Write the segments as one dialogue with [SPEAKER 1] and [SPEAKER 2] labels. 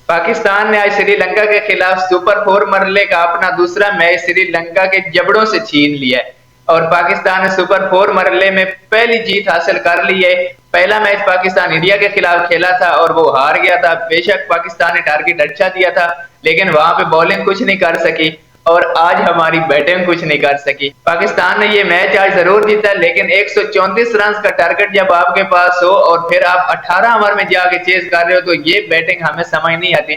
[SPEAKER 1] पाकिस्तान ने आज श्रीलंका के खिलाफ सुपर 4 मरले का अपना दूसरा मैच श्रीलंका के जबड़ों से छीन लिया है और पाकिस्तान ने सुपर 4 मरले में पहली जीत हासिल कर ली है। पहला मैच पाकिस्तान इंडिया के खिलाफ खेला था और वो हार गया था। बेशक पाकिस्तान ने टारगेट अच्छा दिया था, लेकिन वहां पे बॉलिंग कुछ नहीं कर सकी और आज हमारी बैटिंग कुछ नहीं कर सकी। पाकिस्तान ने ये मैच आज जरूर जीता, लेकिन 134 रन का टारगेट जब आपके पास हो और फिर आप 18 ओवर में जाके चेज कर रहे हो, तो ये बैटिंग हमें समझ नहीं आती।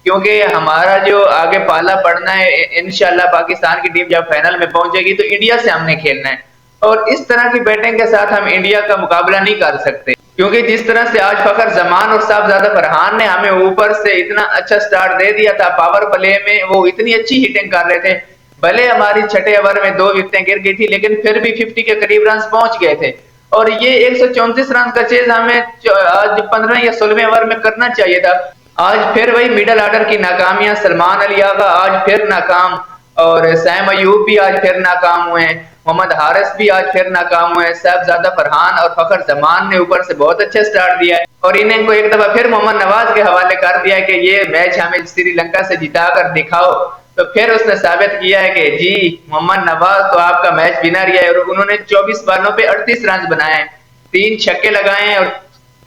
[SPEAKER 1] क्योंकि हमारा जो आगे पाला पड़ना है, इंशाल्लाह पाकिस्तान की टीम जब फाइनल में पहुंचेगी तो इंडिया से हमने खेलना है और इस तरह की बैटिंग के साथ हम इंडिया का मुकाबला नहीं कर सकते। क्योंकि जिस तरह से आज फखर जमान और साहबजादा फरहान ने हमें ऊपर से इतना अच्छा स्टार्ट दे दिया था, पावर प्ले में वो इतनी अच्छी हिटिंग कर रहे थे। भले हमारी छठे ओवर में 2 विकेटें गिर गई थी, लेकिन फिर भी 50 के करीब रन पहुंच गए थे और ये 134 रन का चेज हमें आज 15 या 16वें ओवर में करना चाहिए था। आज फिर वही मिडल ऑर्डर की नाकामियां, सलमान अली आगा आज फिर नाकाम और सैम अयूब भी आज फिर नाकाम हुए हैं, मोहम्मद हारिस भी आज फिर नाकाम हुए हैं। साहबजादा फरहान और फखर जमान ने ऊपर से बहुत अच्छा स्टार्ट दिया है और इन्हें को एक दफा फिर मोहम्मद नवाज के हवाले कर दिया है कि ये मैच हमें श्रीलंका से जिता कर दिखाओ। तो फिर उसने साबित किया है कि जी मोहम्मद नवाज तो आपका मैच विनर ही है और उन्होंने 24 बॉलों पे 38 रन बनाए हैं, 3 छक्के लगाए हैं और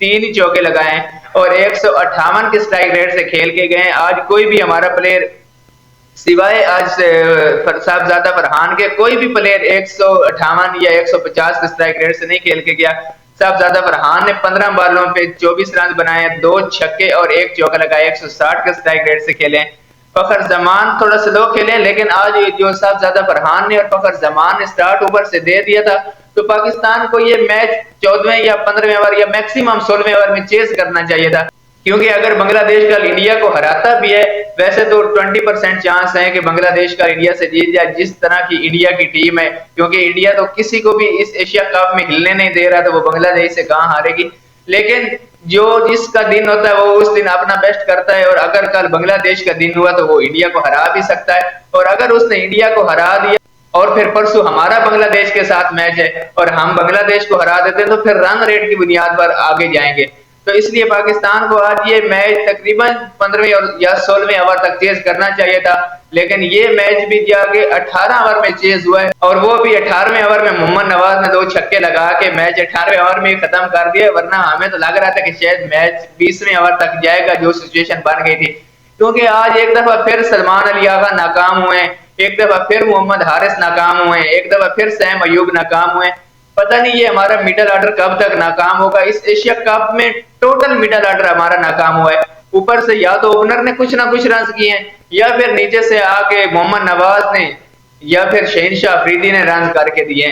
[SPEAKER 1] 3 ही चौके लगाए हैं और 158 के स्ट्राइक रेट से खेल के गए। आज कोई भी हमारा प्लेयर सिवाय आज साहबजादा फरहान के कोई भी प्लेयर 158 या 150 के स्ट्राइक रेट से नहीं खेल के गया। साहबजादा फरहान ने 15 बॉलों पे 24 रन बनाए, 2 छक्के और 1 चौका लगाया, 160 के स्ट्राइक रेट से खेले। फखर जमान थोड़ा स्लो खेले, लेकिन आज जो साहबजादा फरहान ने और फखर जमान ने स्टार्ट ऊपर से दे दिया था, तो पाकिस्तान को ये मैच 14वें या 15वें ओवर या मैक्सिमम 16वें ओवर में चेस करना चाहिए था। क्योंकि अगर बांग्लादेश कल इंडिया को हराता भी है, वैसे तो 20% चांस है कि बांग्लादेश का इंडिया से जीत जाए, जिस तरह की इंडिया की टीम है। क्योंकि इंडिया तो किसी को भी इस एशिया कप में हिलने नहीं दे रहा, तो वो बांग्लादेश से कहां हारेगी। लेकिन जो जिसका दिन होता है वो उस दिन अपना बेस्ट करता है और अगर कल बांग्लादेश का दिन हुआ तो वो इंडिया को हरा भी सकता है। और अगर उसने इंडिया को हरा दिया और फिर परसों हमारा बांग्लादेश के साथ मैच है और हम बांग्लादेश को हरा देते हैं, तो फिर रन रेट की बुनियाद पर आगे जाएंगे। तो इसलिए पाकिस्तान को आज ये मैच तकरीबन 15वें या 16वें ओवर तक चेज करना चाहिए था, लेकिन ये मैच भी जाके 18 ओवर में चेज हुआ है और वो भी 18वें ओवर में मोहम्मद नवाज ने 2 छक्के लगा के मैच 18वें ओवर में खत्म कर दिया। वरना हमें तो लग रहा था कि शायद मैच 20वें ओवर तक जाएगा, जो सिचुएशन बन गई थी। क्योंकि आज एक दफा फिर सलमान अली आगा नाकाम हुए, एक दफा फिर मोहम्मद हारिस नाकाम हुए, एक दफा फिर सैम अयूब नाकाम हुए। पता नहीं ये हमारा मिडल ऑर्डर कब तक नाकाम होगा। इस एशिया कप में टोटल मिडल ऑर्डर हमारा नाकाम हुआ है। ऊपर से या तो ओपनर ने कुछ ना कुछ रन किए हैं या फिर नीचे से आके मोहम्मद नवाज ने या फिर शहनशाह अफरीदी ने रन करके दिए,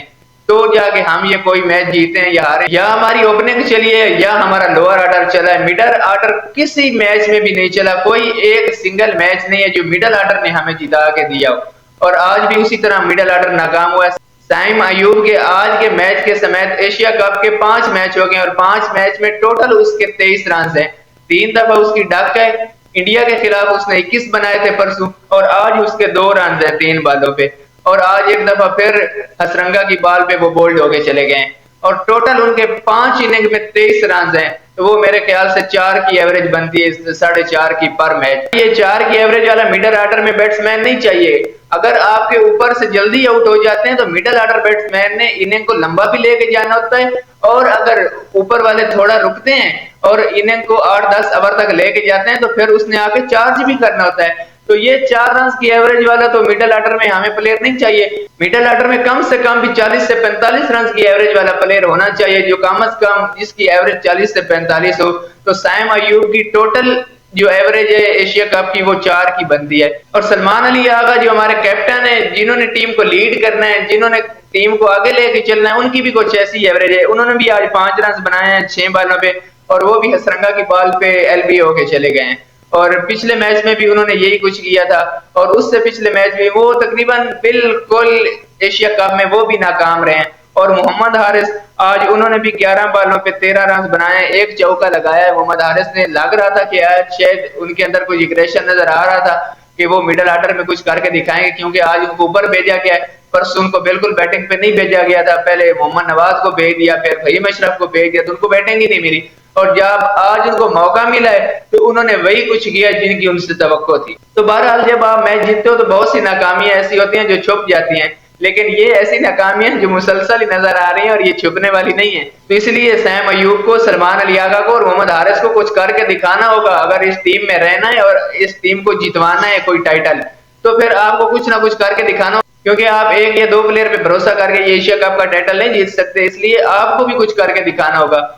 [SPEAKER 1] तो जाके हम ये कोई मैच जीते हैं या हारे। या हमारी ओपनिंग चली है या हमारा लोअर ऑर्डर चला है। मिडल ऑर्डर किसी मैच में भी नहीं चला। कोई एक सिंगल मैच नहीं है जो मिडल ऑर्डर ने हमें जिता के दिया हो और आज भी उसी तरह मिडल ऑर्डर नाकाम हुआ है। सैम अयूब के आज के मैच के समेत एशिया कप के 5 मैच हो गए और 5 मैच में टोटल उसके 23 रन हैं। 3 दफा उसकी डक है। इंडिया के खिलाफ उसने 21 बनाए थे परसों और आज उसके 2 रन हैं 3 बॉलों पे और आज एक दफा फिर हसरंगा की बॉल पे वो बोल्ड होके चले गए और टोटल उनके 5 इनिंग में 23 रन हैं। तो वो मेरे ख्याल से 4 की एवरेज बनती है, 4.5 की पर मैच। ये 4 की एवरेज वाला मिडल ऑर्डर में बैट्समैन नहीं चाहिए। अगर आपके ऊपर से जल्दी आउट हो जाते हैं तो मिडल ऑर्डर बैट्समैन ने इनिंग को लंबा भी लेके जाना होता है और अगर ऊपर वाले थोड़ा रुकते हैं और इनिंग को 8-10 ओवर तक लेके जाते हैं तो फिर उसने आके चार्ज भी करना होता है। तो ये 4 रन की एवरेज वाला तो मिडल ऑर्डर में हमें प्लेयर नहीं चाहिए। मिडल ऑर्डर में कम से कम भी 40 से 45 रन की एवरेज वाला प्लेयर होना चाहिए, जो कम से कम जिसकी एवरेज 40 से 45 हो। तो सैम अयूब की टोटल जो एवरेज है एशिया कप की वो 4 की बनती है। और सलमान अली आगा जो हमारे कैप्टन है, जिन्होंने टीम को लीड करना है, जिन्होंने टीम को आगे लेके चलना है, उनकी भी कुछ ऐसी एवरेज है। उन्होंने भी आज 5 रन बनाए हैं 6 बॉलों पे और वो भी हसरंगा की बॉल पे एलबी होके चले गए हैं। और पिछले मैच में भी उन्होंने यही कुछ किया था और उससे पिछले मैच में वो तकरीबन बिल्कुल एशिया कप में वो भी नाकाम रहे हैं। और मोहम्मद हारिस आज उन्होंने भी 11 बॉलों पे 13 रन बनाए, 1 चौका लगाया है मोहम्मद हारिस ने। लग रहा था कि आज शायद उनके अंदर कोई एग्रेशन नजर आ रहा था कि वो मिडिल ऑर्डर में कुछ करके दिखाएंगे, क्योंकि आज उनको ऊपर भेजा गया है। परसों उनको बिल्कुल बैटिंग पे नहीं भेजा गया था। पहले मोहम्मद नवाज को भेज दिया, फिर फहीम अशरफ को भेज दिया, तो उनको बैटिंग ही नहीं मिली। और जब आज उनको मौका मिला है तो उन्होंने वही कुछ किया जिनकी उनसे तवक्को थी। तो बहरहाल जब आप मैच जीतते हो तो बहुत सी नाकामियां ऐसी होती हैं जो छुप जाती हैं, लेकिन ये ऐसी नाकामियां जो मुसलसल ही नजर आ रही हैं और ये छुपने वाली नहीं है। तो इसलिए सैम अयूब को, सलमान अली आगा को और मोहम्मद हारिस को कुछ करके दिखाना होगा। अगर इस टीम में रहना है और इस टीम को जितवाना है कोई टाइटल, तो फिर आपको कुछ ना कुछ करके दिखाना होगा, क्योंकि आप एक या दो प्लेयर पे भरोसा करके ये एशिया कप का टाइटल नहीं जीत सकते। इसलिए आपको भी कुछ करके दिखाना होगा।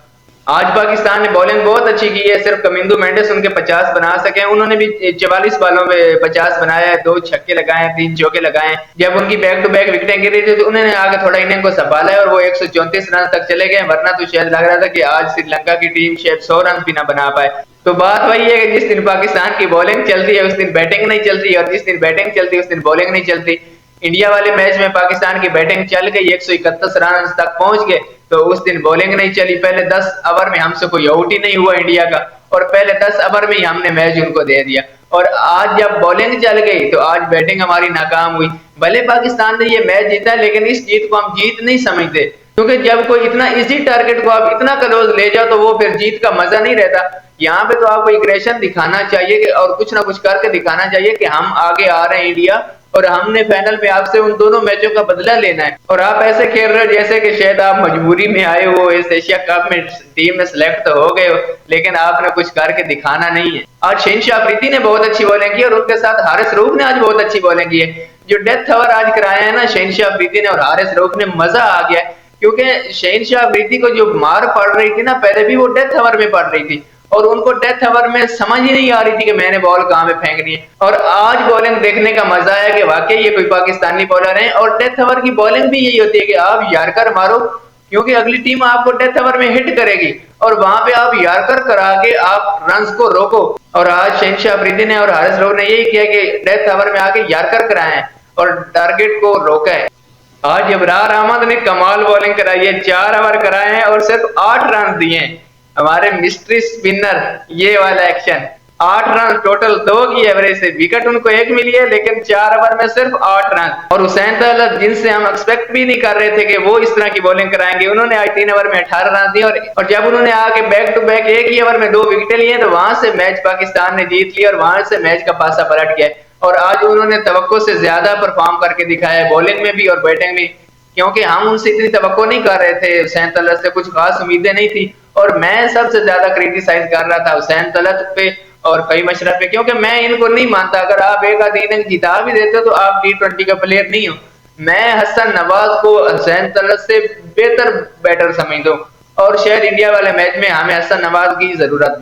[SPEAKER 1] आज पाकिस्तान ने बॉलिंग बहुत अच्छी की है, सिर्फ कमिंदो मेंडिस उनके 50 बना सके। उन्होंने भी 44 बॉलों पे 50 बनाया है, 2 छक्के लगाए, 3 चौके लगाए। जब उनकी बैक टू बैक विकेटें गिरी थी तो उन्होंने आगे थोड़ा इनिंग को संभाला है और वो 134 रन तक चले गए, वरना तो शायद लग रहा था कि आज श्रीलंका की टीम शायद 100 रन भी ना बना पाए। तो बात वही है कि जिस दिन पाकिस्तान की बॉलिंग चलती है उस दिन बैटिंग नहीं चलती, और जिस दिन बैटिंग चलती है उस दिन बॉलिंग नहीं चलती। इंडिया वाले मैच में पाकिस्तान की बैटिंग चल गई, 131 रन तक पहुंच गए, तो उस दिन बॉलिंग नहीं चली। पहले 10 ओवर में हमसे कोई आउट ही नहीं हुआ इंडिया का, और पहले 10 ओवर में ही हमने मैच उनको दे दिया। और आज जब बॉलिंग चल गई तो आज बैटिंग हमारी नाकाम हुई। भले पाकिस्तान ने ये मैच जीता, लेकिन इस जीत को हम जीत नहीं समझते, क्योंकि जब कोई इतना इजी टारगेट को आप इतना क्लोज ले जाओ तो वो फिर जीत का मजा नहीं रहता। यहाँ पे तो आपको एग्रेशन दिखाना चाहिए कि, और कुछ ना कुछ करके दिखाना चाहिए कि हम आगे आ रहे हैं इंडिया, और हमने फाइनल में आपसे उन दोनों मैचों का बदला लेना है। और आप ऐसे खेल रहे हो जैसे कि शायद आप मजबूरी में आए हो, इस एशिया कप में टीम में सिलेक्ट तो हो गए हो, लेकिन आपने कुछ करके दिखाना नहीं है। आज शहनशाह अफरीदी ने बहुत अच्छी बॉलिंग की और उनके साथ हारिस रऊफ ने आज बहुत अच्छी बॉलिंग की है। जो डेथ ओवर आज कराया है ना शहनशाह अफरीदी ने और हारिस रऊफ ने, मजा आ गया, क्योंकि शहनशाह अफरीदी को जो मार पड़ रही थी ना, पहले भी वो डेथ ओवर में पड़ रही थी और उनको डेथ ओवर में समझ ही नहीं आ रही थी कि मैंने बॉल कहां पे फेंकनी है। और आज बॉलिंग देखने का मजा है कि वाकई ये कोई पाकिस्तानी बॉलर है। और डेथ ओवर की बॉलिंग भी यही होती है कि आप यार्कर मारो, क्योंकि अगली टीम आपको डेथ ओवर में हिट करेगी और वहां पे आप यार्कर करा के आप रन्स को रोको। और आज शहनशाह अफरीदी ने और हारिस रऊफ ने यही किया कि डेथ ओवर में आके यार्कर कराए और टारगेट को रोका है। आज इब्रार अहमद ने कमाल बॉलिंग कराई है, 4 ओवर कराए हैं और सिर्फ 8 रन दिए हैं। हमारे मिस्ट्री स्पिनर, ये वाला एक्शन, 8 रन टोटल, 2 की एवरेज से, विकेट उनको 1 मिली है लेकिन 4 ओवर में सिर्फ 8 रन। और हुसैन तलत, जिनसे हम एक्सपेक्ट भी नहीं कर रहे थे कि वो इस तरह की बॉलिंग कराएंगे, उन्होंने आज 3 ओवर में 18 रन दिए। और जब उन्होंने आके बैक टू बैक एक ही ओवर में 2 विकेटें लिए तो वहां से मैच पाकिस्तान ने जीत लिया और वहां से मैच का पासा पलट गया। और आज उन्होंने तवक्को से ज्यादा परफॉर्म करके दिखाया है, बॉलिंग में भी और बैटिंग में, क्योंकि हम उनसे इतनी तवक्को नहीं कर रहे थे। हुसैन तलत से कुछ खास उम्मीदें नहीं थी और मैं सबसे ज्यादा क्रिटिसाइज कर रहा था हुसैन तलत पे और फ़हीम अशरफ पे, क्योंकि मैं इनको नहीं मानता। अगर आप एक आध इनिंग जिता भी देते हो तो आप T20 का प्लेयर नहीं हो। मैं हसन नवाज को हुसैन तलत से बेहतर बैटर समझता हूं और शायद इंडिया वाले मैच में हमें हसन नवाज की जरूरत